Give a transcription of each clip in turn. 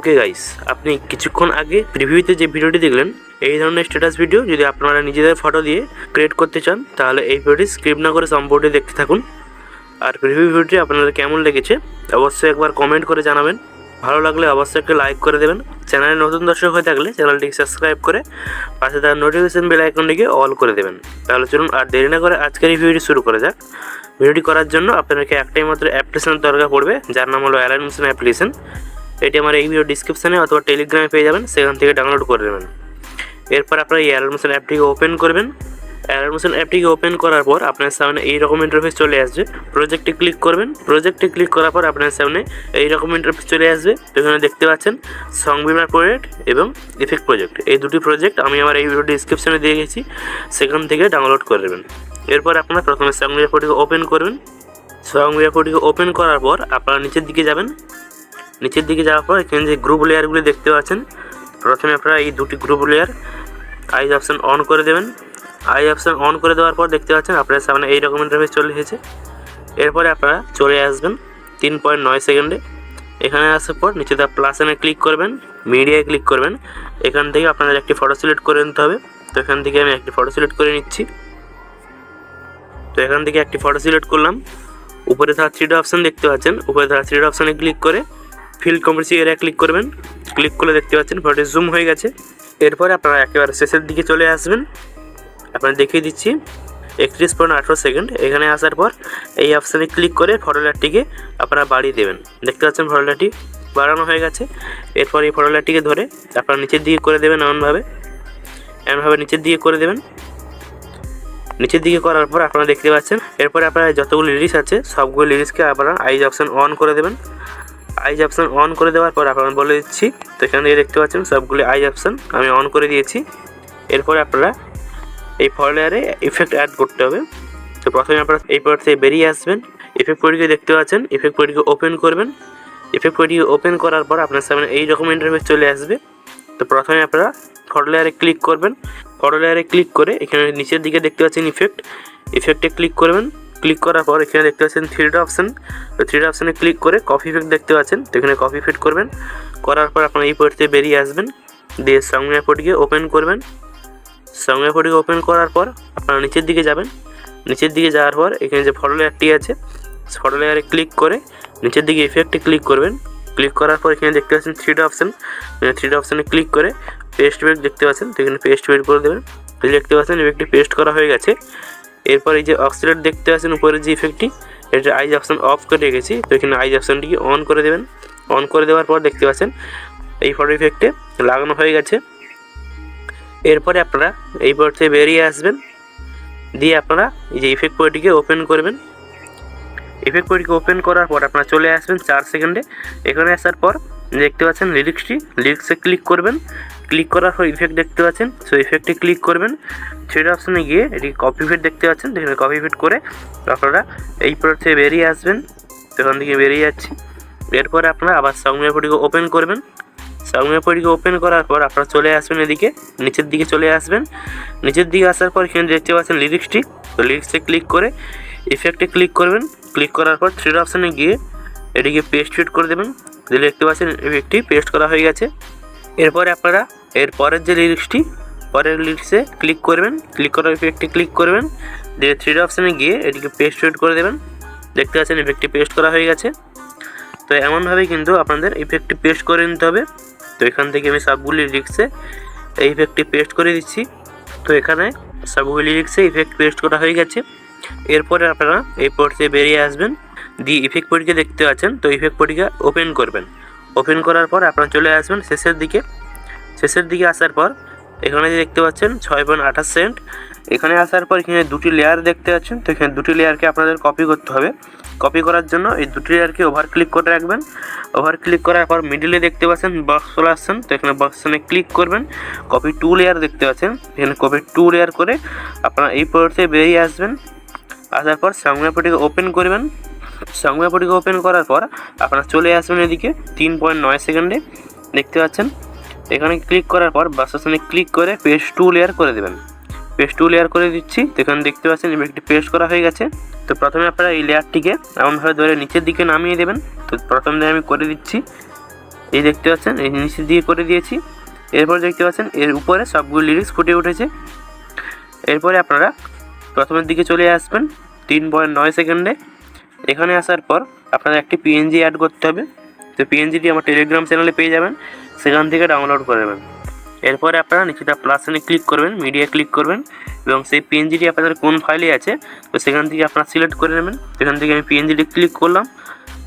Okay guys, আপনি কিছুক্ষণ আগে প্রিভিউতে যে ভিডিওটি দেখলেন এই ধরনের স্ট্যাটাস ভিডিও যদি আপনারা নিজেদের ফটো দিয়ে ক্রিয়েট করতে চান তাহলে এই ভিডিওটি স্কিপ না করে সম্পূর্ণ দেখতে থাকুন। আর প্রিভিউ ভিডিওটি আপনাদের কেমন লেগেছে অবশ্যই একবার কমেন্ট করে জানাবেন। ভালো লাগলে অবশ্যই একটা লাইক করে দেবেন। চ্যানেলে নতুন দর্শক হয়ে থাকলে চ্যানেলটিকে সাবস্ক্রাইব করে পাশে তার নোটিফিকেশন বেল আইকনটিকে অল করে দেবেন। তাহলে চলুন আর দেরি না করে আজকের এই ভিডিওটি শুরু করা যাক। ভিডিওটি করার জন্য আপনাদেরকে একটাই মাত্র অ্যাপ্লিকেশনের দরকার পড়বে, যার নাম হলো Alightmotion অ্যাপ্লিকেশন। এটি আমার এই ভিডিও ডিসক্রিপশানে অথবা টেলিগ্রামে পেয়ে যাবেন, সেখান থেকে ডাউনলোড করে নেবেন। এরপর আপনারা এই Alightmotion অ্যাপটিকে ওপেন করবেন। Alightmotion অ্যাপটিকে ওপেন করার পর আপনার সামনে এইরকম ইন্টারফেস চলে আসবে। প্রজেক্টে ক্লিক করবেন। প্রজেক্টে ক্লিক করার পর আপনার সামনে এইরকম ইন্টারফেস চলে আসবে। এখানে দেখতে পাচ্ছেন সং বিমার প্রজেক্ট এবং ইফেক্ট প্রজেক্ট, এই দুটি প্রজেক্ট আমি আমার এই ভিডিও ডিসক্রিপশানে দিয়ে গেছি, সেখান থেকে ডাউনলোড করে নেবেন। এরপর আপনারা প্রথমে সং বিমারটিকে ওপেন করবেন। সং বিমারটিকে ওপেন করার পর আপনারা নিচের দিকে যাবেন। নিচের দিকে যাওয়ার পর এখানে যে গ্রুপ লেয়ারগুলি দেখতে পাচ্ছেন, প্রথমে আপনারা এই দুটি group layer eyes option on করে দেবেন। আই অপশান অন করে দেওয়ার পর দেখতে পাচ্ছেন আপনার সামনে এই রকম ইন্টারফেস চলে এসেছে। এরপরে আপনারা চলে আসবেন 3.9 সেকেন্ডে। এখানে আসার পর নিচে দেওয়া প্লাসনে ক্লিক করবেন, মিডিয়ায় ক্লিক করবেন। এখান থেকে আপনাদের একটি ফটো সিলেক্ট করে নিতে হবে। তো এখান থেকে আমি একটি ফটো সিলেক্ট করে নিচ্ছি। তো এখান থেকে একটি ফটো সিলেক্ট করলাম। উপরে থাকা 3 অপশান দেখতে পাচ্ছেন, উপরে থাকা 3 অপশানে ক্লিক করে ফিল্ড কম্পোজিশন এরিয়া ক্লিক করবেন। ক্লিক করলে দেখতে পাচ্ছেন ফটোটি জুম হয়ে গেছে। এরপরে আপনারা একেবারে শেষের দিকে চলে আসবেন। আপনারা দেখিয়ে দিচ্ছি 31.18 সেকেন্ড। এখানে আসার পর এই অপশানে ক্লিক করে ফটো লেয়ারটিকে আপনারা বাড়িয়ে দেবেন। দেখতে পাচ্ছেন ফটো লেয়ারটি বাড়ানো হয়ে গেছে। এরপর এই ফটো লেয়ারটিকে ধরে আপনারা নিচের দিকে করে দেবেন, এমনভাবে নিচের দিকে করে দেবেন। নিচের দিকে করার পর আপনারা দেখতে পাচ্ছেন এরপরে আপনারা যতগুলো লিরিক্স আছে সবগুলো লিরিক্সকে আপনারা আইজ অপশান অন করে দেবেন। আইজ অপশান অন করে দেওয়ার পর আপনারা বলে দিচ্ছি, তো এখান থেকে দেখতে পাচ্ছেন সবগুলো আইজ অপশান আমি অন করে দিয়েছি। এরপরে আপনারা এই ফটো লেয়ারে ইফেক্ট অ্যাড করতে হবে। তো প্রথমে আপনারা এই পর থেকে বেরিয়ে আসবেন। ইফেক্ট পয়েন্টকে দেখতে পাচ্ছেন, ইফেক্ট পয়েন্টকে ওপেন করবেন। ইফেক্ট পয়েন্টকে ওপেন করার পর আপনার সামনে এই রকম ইন্টারফেস চলে আসবে। তো প্রথমে আপনারা ফটো লেয়ারে ক্লিক করবেন। ফটো লেয়ারে ক্লিক করে এখানে নিচের দিকে দেখতে পাচ্ছেন ইফেক্টে ক্লিক করবেন। ক্লিক করার পর এখানে দেখতে পাচ্ছেন 3 অপশান। তো 3 অপশানে ক্লিক করে কপি ইফেক্ট দেখতে পাচ্ছেন, তো এখানে কপি ইফেক্ট করবেন। করার পর আপনারা এই পয়েন্ট থেকে বেরিয়ে আসবেন, দিয়ে সং বিমারটিকে ওপেন করবেন। সং বিমারটিকে ওপেন করার পর আপনারা নিচের দিকে যাবেন। নিচের দিকে যাওয়ার পর এখানে যে ফটো লেয়ারটি আছে, ফটো লেয়ারে ক্লিক করে নিচের দিকে ইফেক্টে ক্লিক করবেন। ক্লিক করার পর এখানে দেখতে পাচ্ছেন 3 অপশান। 3 অপশানে ক্লিক করে পেস্ট ইফেক্ট দেখতে পাচ্ছেন, তো এখানে পেস্ট ইফেক্ট করে দেবেন। দেখতে পাচ্ছেন ইফেক্টটি পেস্ট করা হয়ে গেছে। এরপর এই যে অক্সিলেট দেখতে পাচ্ছেন উপরে যে ইফেক্টটি, এটা আইজ অপশান অফ করে রেখেছি, তো এখানে আইজ অপশানটিকে অন করে দেবেন। অন করে দেওয়ার পর দেখতে পাচ্ছেন এই ফটো ইফেক্টে লাগানো হয়ে গেছে। এরপরে আপনারা এই পর থেকে বেরিয়ে আসবেন, দিয়ে আপনারা এই যে ইফেক্ট পয়েন্টটিকে ওপেন করবেন। ইফেক্ট পয়েন্টটিকে ওপেন করার পর আপনারা চলে আসবেন 4 সেকেন্ডে। এখানে আসার পর দেখতে পাচ্ছেন লিরিক্সে ক্লিক করবেন। ক্লিক করার পর ইফেক্ট দেখতে পাচ্ছেন, সো ইফেক্টে ক্লিক করবেন। 3 অপশানে গিয়ে এটি কপি ইফেক্ট দেখতে পাচ্ছেন, এখানে কপি ইফেক্ট করে আপনারা এই প্রোডাক্ট থেকে বেরিয়ে আসবেন। তো এখান থেকে বেরিয়ে যাচ্ছি। এরপরে আপনারা আবার সং বিমারটিকে ওপেন করবেন। সং বিমারটিকে ওপেন করার পর আপনারা চলে আসবেন এদিকে, নিচের দিকে চলে আসবেন। নিচের দিকে আসার পর এখানে দেখতে পাচ্ছেন লিরিক্সটি, তো লিরিক্সে ক্লিক করে ইফেক্টে ক্লিক করবেন। ক্লিক করার পর 3 অপশানে গিয়ে এটিকে পেস্ট ফিট করে দেবেন। দিলে দেখতে পাচ্ছেন ইফেক্টটি পেস্ট করা হয়ে গেছে। এরপরে আপনারা এর পরের যে লিরিক্সটি, পরের লিরিক্সে ক্লিক করবেন। ক্লিক করার ইফেক্টে ক্লিক করবেন, দিয়ে 3 অপশানে গিয়ে এটিকে পেস্ট ফিট করে দেবেন। দেখতে পাচ্ছেন ইফেক্টটি পেস্ট করা হয়ে গেছে। তো এমনভাবেই কিন্তু আপনাদের ইফেক্টটি পেস্ট করে নিতে হবে। তো এখান থেকে আমি সবগুলি লিরিক্সে এই ইফেক্টটি পেস্ট করে দিচ্ছি। তো এখানে সবগুলি লিরিক্সে ইফেক্ট পেস্ট করা হয়ে গেছে। এরপরে আপনারা এই পোর্ট থেকে বেরিয়ে আসবেন, দিয়ে ইফেক্ট পয়েন্টকে দেখতে পাচ্ছেন, তো ইফেক্ট পয়েন্টকে ওপেন করবেন। ওপেন করার পর আপনারা চলে আসবেন শেষের দিকে। শেষের দিকে আসার পর এখানে দেখতে পাচ্ছেন 6.28 সেকেন্ড। এখানে আসার পর এখানে দুটি লেয়ার দেখতে পাচ্ছেন, তো এখানে দুটি লেয়ারকে আপনাদের কপি করতে হবে। কপি করার জন্য এই দুটি লেয়ারকে ওভার ক্লিক করে রাখবেন। ওভার ক্লিক করার পর মিডিলে দেখতে পাচ্ছেন বক্স চলে আসছেন, তো এখানে বক্সে ক্লিক করবেন। কপি 2 লেয়ার দেখতে পাচ্ছেন, এখানে কপি 2 লেয়ার করে আপনারা এই পোর্ট থেকে বেরিয়ে আসবেন। আসার পর সং বিমারটিকে ওপেন করবেন। সং বিমারটিকে ওপেন করার পর আপনারা চলে আসবেন এদিকে 3.9 সেকেন্ডে। দেখতে পাচ্ছেন এখানে ক্লিক করার পর বাসনে ক্লিক করে পেস্ট 2 লেয়ার করে দেবেন। পেস্ট 2 লেয়ার করে দিচ্ছি, তো এখানে দেখতে পাচ্ছেন ইফেক্টটি পেস্ট করা হয়ে গেছে। তো প্রথমে আপনারা এই লেয়ারটিকে এমনভাবে ধরে নিচের দিকে নামিয়ে দেবেন। তো প্রথম দিয়ে আমি করে দিচ্ছি। এই দেখতে পাচ্ছেন এই নিচে দিয়ে করে দিয়েছি। এরপর দেখতে পাচ্ছেন এর উপরে সবগুলো লিরিক্স ফুটে উঠেছে। এরপরে আপনারা প্রথমের দিকে চলে আসবেন 3.9 সেকেন্ডে। এখানে আসার পর আপনাদের একটি পিএনজি অ্যাড করতে হবে। তো পিএনজিটি আমার টেলিগ্রাম চ্যানেলে পেয়ে যাবেন, সেখান থেকে ডাউনলোড করে নেবেন। এরপরে আপনারা নিচেটা প্লাস সাইনে ক্লিক করবেন, মিডিয়া ক্লিক করবেন এবং সেই পিএনজিটি আপনাদের কোন ফাইলে আছে তো সেখান থেকে আপনারা সিলেক্ট করে নেবেন। সেখান থেকে আমি পিএনজিটি ক্লিক করলাম।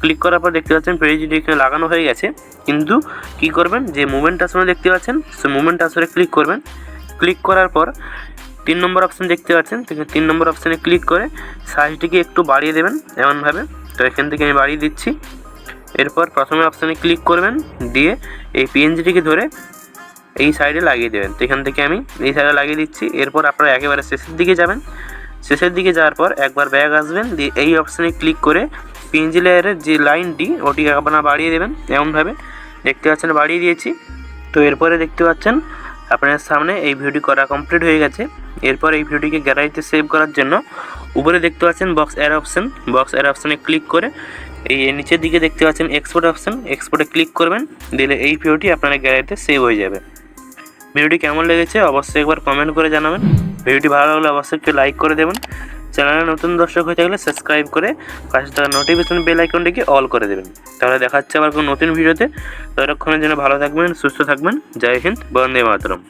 ক্লিক করার পর দেখতে পাচ্ছেন পিএনজিটি এখানে লাগানো হয়ে গেছে, কিন্তু কি করবেন যে মুভমেন্ট আসনে দেখতে পাচ্ছেন সেই মুভমেন্ট আসনে ক্লিক করবেন। ক্লিক করার পর 3 নম্বর অপশান দেখতে পাচ্ছেন, 3 নম্বর অপশানে ক্লিক করে সাইজটিকে একটু বাড়িয়ে দেবেন এমনভাবে। তো এখান থেকে আমি বাড়িয়ে দিচ্ছি। এরপর প্রথমে অপশানে ক্লিক করবেন, দিয়ে এই পিএনজিটিকে ধরে এই সাইডে লাগিয়ে দেবেন। তো এখান থেকে আমি এই সাইডে লাগিয়ে দিচ্ছি। এরপর আপনারা একেবারে শেষের দিকে যাবেন। শেষের দিকে যাওয়ার পর একবার ব্যাক আসবেন, দিয়ে এই অপশানে ক্লিক করে পিএনজি লেয়ারের যে লাইনটি ওটি আপনারা বাড়িয়ে দেবেন এমনভাবে। দেখতে পাচ্ছেন বাড়িয়ে দিয়েছি। তো এরপরে দেখতে পাচ্ছেন আপনার সামনে এই ভিডিওটি করা কমপ্লিট হয়ে গেছে। এরপর এই ভিডিওটিকে গ্যালারিতে সেভ করার জন্য উপরে দেখতে পাচ্ছেন বক্স অ্যারো অপশানে ক্লিক করে এই নিচের দিকে দেখতে পাচ্ছেন এক্সপোর্টে ক্লিক করবেন, দিলে এই ভিডিওটি আপনার গ্যালারিতে সেভ হয়ে যাবে। ভিডিওটি কেমন লেগেছে অবশ্যই একবার কমেন্ট করে জানাবেন। ভিডিওটি ভালো লাগলে অবশ্যই একটু লাইক করে দেবেন। চ্যানেলে নতুন দর্শক হয়ে থাকলে সাবস্ক্রাইব করে পাশে থাকা নোটিফিকেশন বেল আইকনটিকে অল করে দেবেন। তাহলে দেখা হচ্ছে আবার কোনো নতুন ভিডিওতে। ততক্ষণের জন্য ভালো থাকবেন, সুস্থ থাকবেন। জয় হিন্দ, বন্দে মাতরম।